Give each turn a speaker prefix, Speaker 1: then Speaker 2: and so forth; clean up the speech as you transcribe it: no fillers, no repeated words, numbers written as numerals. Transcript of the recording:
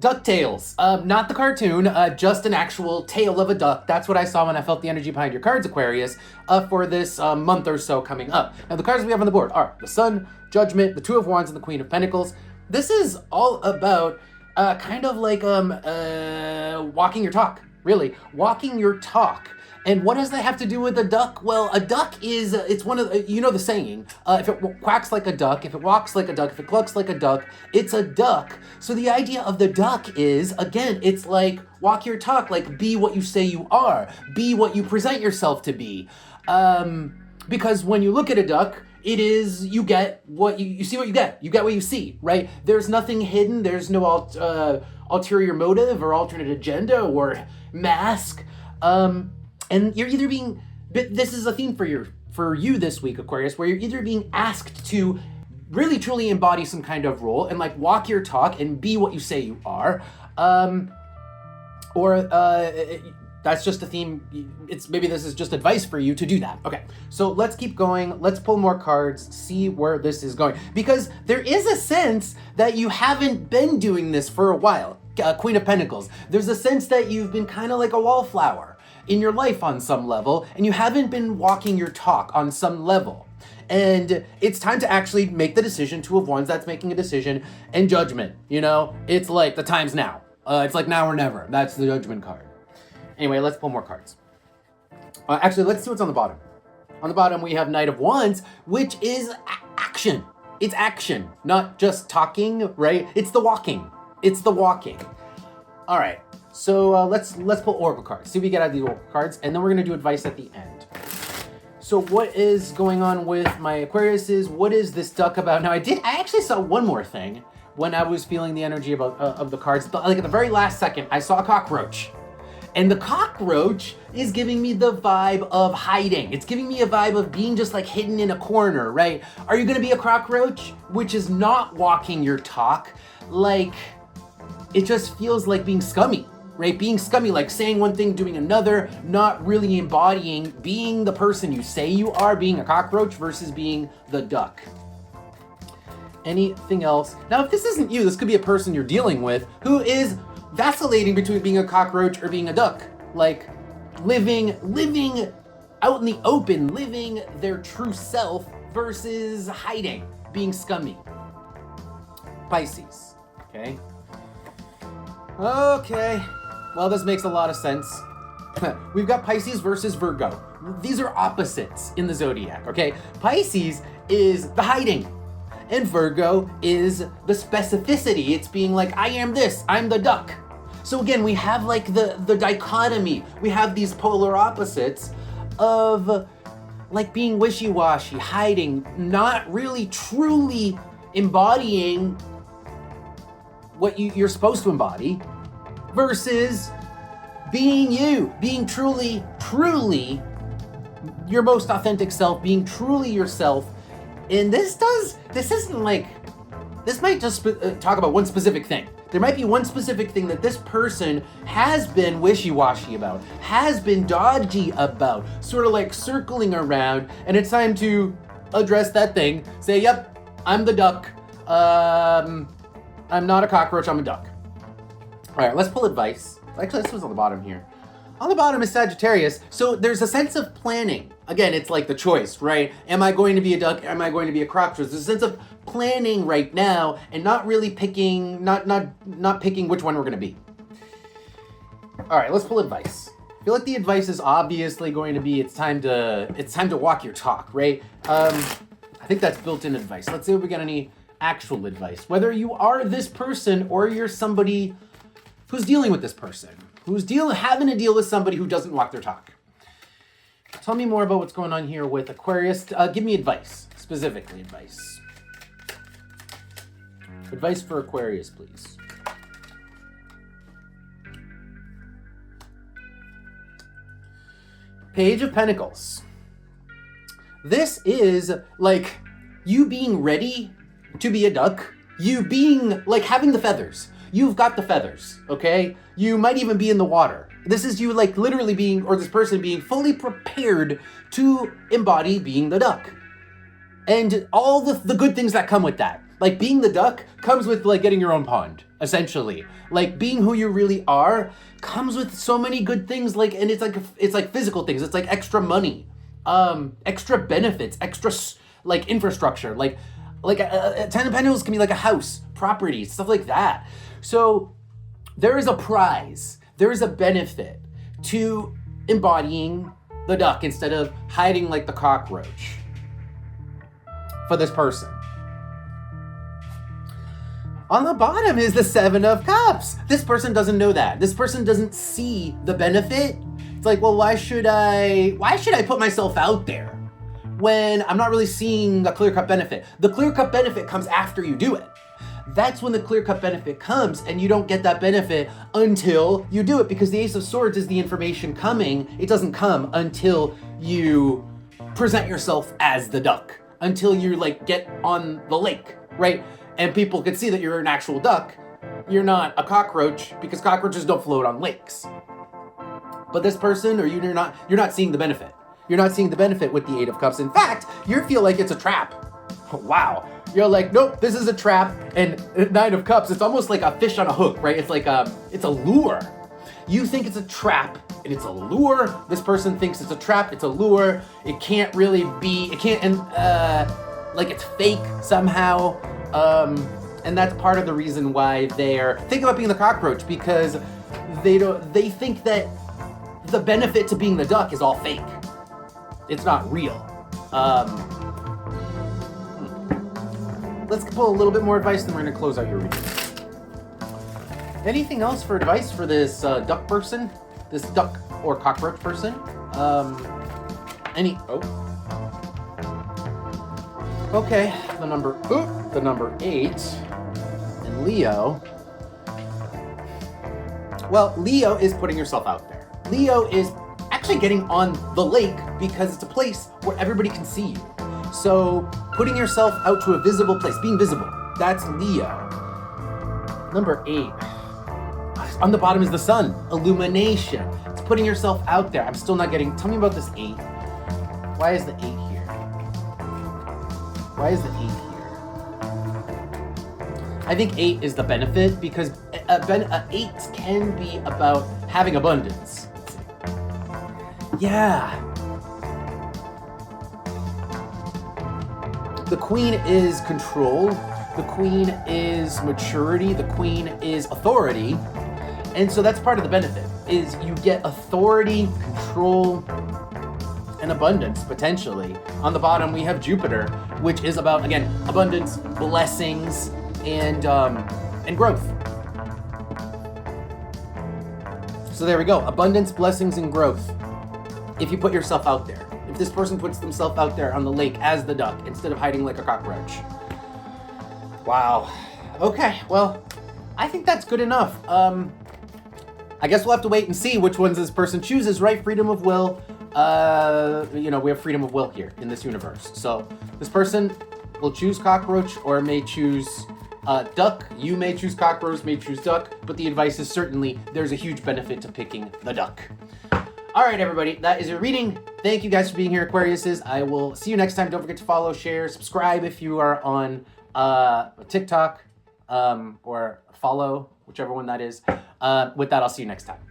Speaker 1: DuckTales, not the cartoon, just an actual tale of a duck. That's what I saw when I felt the energy behind your cards, Aquarius, for this month or so coming up. Now, the cards we have on the board are the Sun, Judgment, the Two of Wands, and the Queen of Pentacles. This is all about kind of like walking your talk, really. Walking your talk. And what does that have to do with a duck? Well, a duck is, it's one of the, you know the saying, if it quacks like a duck, if it walks like a duck, if it clucks like a duck, it's a duck. So the idea of the duck is, again, it's like walk your talk, like be what you say you are, be what you present yourself to be. Because when you look at a duck, it is, you get what you see what you get what you see, right? There's nothing hidden, there's no ulterior motive or alternate agenda or mask. And you're either being, this is a theme for you this week, Aquarius, where you're either being asked to really truly embody some kind of role and like walk your talk and be what you say you are, or that's just a theme. It's maybe this is just advice for you to do that. Okay, so let's keep going. Let's pull more cards, see where this is going, because there is a sense that you haven't been doing this for a while. Queen of Pentacles. There's a sense that you've been kind of like a wallflower in your life on some level, and you haven't been walking your talk on some level. And it's time to actually make the decision. Two of Wands, that's making a decision, and Judgment, you know? It's like the time's now. It's like now or never. That's the Judgment card. Anyway, let's pull more cards. Actually, let's see what's on the bottom. On the bottom, we have Knight of Wands, which is action. It's action, not just talking, right? It's the walking. It's the walking. All right. So let's pull Oracle cards, see what we get out of the Oracle cards, and then we're gonna do advice at the end. So what is going on with my Aquariuses? What is this duck about? Now I actually saw one more thing when I was feeling the energy of the cards. Like at the very last second, I saw a cockroach. And the cockroach is giving me the vibe of hiding. It's giving me a vibe of being just like hidden in a corner, right? Are you gonna be a cockroach? Which is not walking your talk. Like, it just feels like being scummy. Right? Being scummy, like saying one thing, doing another, not really embodying, being the person you say you are, being a cockroach versus being the duck. Anything else? Now, if this isn't you, this could be a person you're dealing with who is vacillating between being a cockroach or being a duck. Like living out in the open, living their true self versus hiding, being scummy. Pisces, okay? Okay. Well, this makes a lot of sense. We've got Pisces versus Virgo. These are opposites in the zodiac, okay? Pisces is the hiding, and Virgo is the specificity. It's being like, I am this, I'm the duck. So again, we have like the dichotomy. We have these polar opposites of like being wishy-washy, hiding, not really truly embodying what you're supposed to embody, versus being you, being truly your most authentic self, being truly yourself. And this might just talk about one specific thing. There might be one specific thing that this person has been wishy-washy about, has been dodgy about, sort of like circling around, and it's time to address that thing. Say, yep, I'm the duck. I'm not a cockroach, I'm a duck. All right, let's pull advice. Actually, this was on the bottom here. On the bottom is Sagittarius. So there's a sense of planning. Again, it's like the choice, right? Am I going to be a duck? Am I going to be a cockroach? There's a sense of planning right now and not really picking, not picking which one we're going to be. All right, let's pull advice. I feel like the advice is obviously going to be it's time to walk your talk, right? I think that's built-in advice. Let's see if we got any actual advice. Whether you are this person or you're somebody who's dealing with this person, who's having to deal with somebody who doesn't walk their talk. Tell me more about what's going on here with Aquarius. Give me advice, specifically advice. Advice for Aquarius, please. Page of Pentacles. This is like you being ready to be a duck, you being like having the feathers. You've got the feathers, okay? You might even be in the water. This is you like literally being, or this person being fully prepared to embody being the duck. And all the good things that come with that. Like being the duck comes with like getting your own pond, essentially. Like being who you really are comes with so many good things. Like, and it's like physical things. It's like extra money, extra benefits, extra like infrastructure. Like a 10 of Pentacles can be like a house, property, stuff like that. So there is a prize. There is a benefit to embodying the duck instead of hiding like the cockroach for this person. On the bottom is the 7 of Cups. This person doesn't know that. This person doesn't see the benefit. It's like, well, why should I put myself out there when I'm not really seeing a clear-cut benefit? The clear-cut benefit comes after you do it. That's when the clear-cut benefit comes, and you don't get that benefit until you do it, because the Ace of Swords is the information coming. It doesn't come until you present yourself as the duck, until you like get on the lake, right? And people can see that you're an actual duck. You're not a cockroach, because cockroaches don't float on lakes. But this person, or you're not seeing the benefit. You're not seeing the benefit with the 8 of Cups. In fact, you feel like it's a trap. Wow. You're like, nope, this is a trap. And 9 of Cups, it's almost like a fish on a hook, right? It's like it's a lure. You think it's a trap and it's a lure. This person thinks it's a trap, it's a lure. It can't really be, like it's fake somehow. And that's part of the reason why they're thinking about being the cockroach, because they think that the benefit to being the duck is all fake. It's not real. Let's pull a little bit more advice, then we're gonna close out your reading. Anything else for advice for this duck person? This duck or cockroach person? Okay, the number 8, and Leo. Well, Leo is putting yourself out there. Leo is actually getting on the lake because it's a place where everybody can see you. So putting yourself out to a visible place, being visible, that's Leo. Number 8. On the bottom is the sun, illumination. It's putting yourself out there. I'm still not getting, tell me about this 8. Why is the 8 here? Why is the 8 here? I think 8 is the benefit, because 8 can be about having abundance. Yeah. The Queen is control. The Queen is maturity. The Queen is authority. And so that's part of the benefit, is you get authority, control, and abundance, potentially. On the bottom, we have Jupiter, which is about, again, abundance, blessings, and growth. So there we go. Abundance, blessings, and growth. If you put yourself out there. If this person puts themselves out there on the lake as the duck, instead of hiding like a cockroach. Wow. Okay, well, I think that's good enough. I guess we'll have to wait and see which ones this person chooses, right? Freedom of will. We have freedom of will here in this universe. So this person will choose cockroach or may choose duck. You may choose cockroach, may choose duck, but the advice is certainly there's a huge benefit to picking the duck. All right, everybody, that is your reading. Thank you guys for being here, Aquariuses. I will see you next time. Don't forget to follow, share, subscribe if you are on TikTok, or follow, whichever one that is. With that, I'll see you next time.